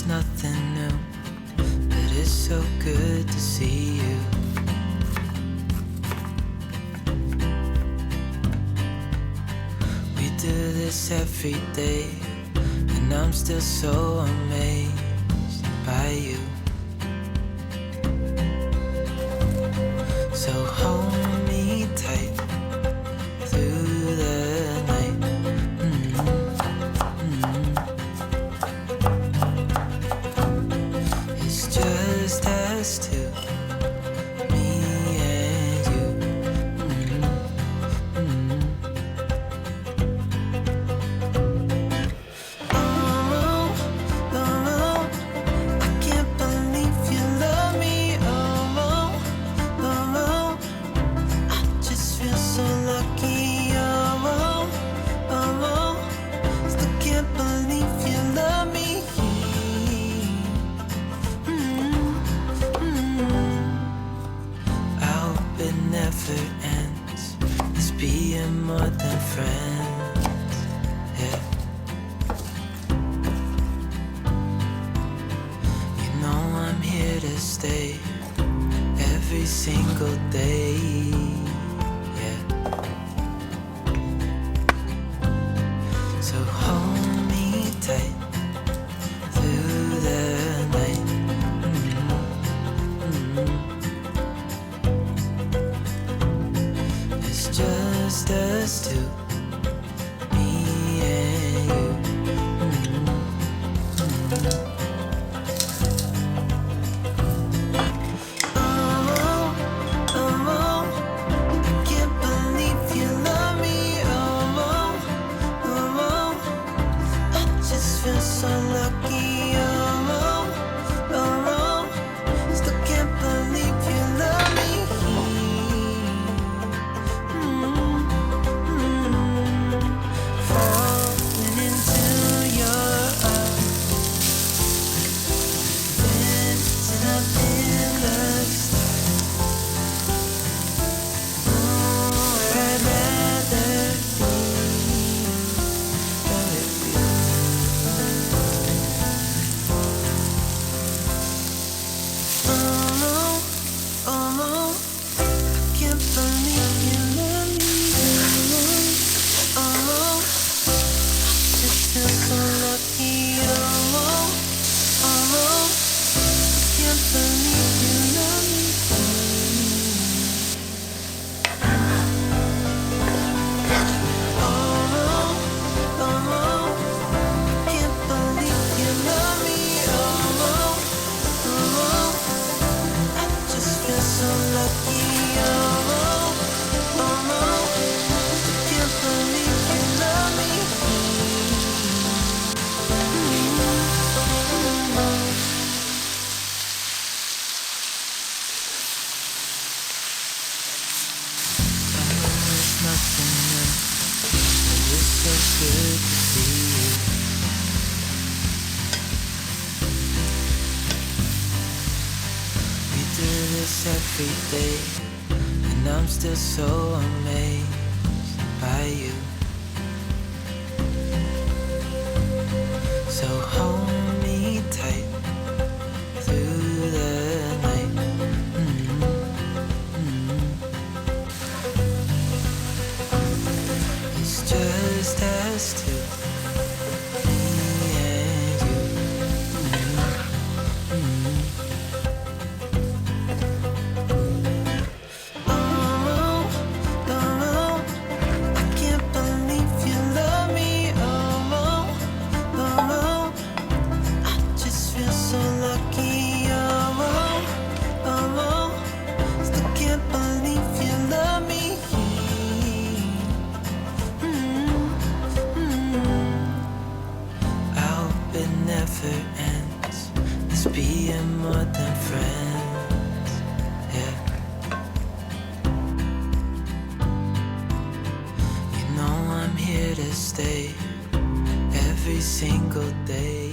nothing new, but it's so good to see you. We do this every day, and I'm still so amazed by you. So hold me tight through the night. It's just us two, me and you. Oh, oh, I can't believe you love me. Oh, oh, I just feel so lucky. Oh, oh, still can't believe you love me. I hope it never ends. It's being more than friends. Yeah. You know I'm here to stay every single day. Yeah. So hold me tight through the night. It's just us two, me and you. Oh, oh, I can't believe you love me. Oh, oh, I just feel so lucky. Oh, oh, still can't believe you love me. Falling into your arms, dancing up in the stars. Where I'd rather be with you. Oh, I can't believe you love me. Oh, just feel so lucky. Oh, can't believe you love me. Oh, can't believe you love me. Oh, I just feel so lucky. Oh, can't believe you love me. There's nothing new, but it's so good to see you. We do this every day, and I'm still so amazed by you. So hold me tight through the night. It's just us two, me and you. Oh, I can't believe you love me. Oh, I just feel so lucky. Oh, still can't believe you love me. I hope it never ends. It's being more than friends. Yeah. You know I'm here to stay every single day.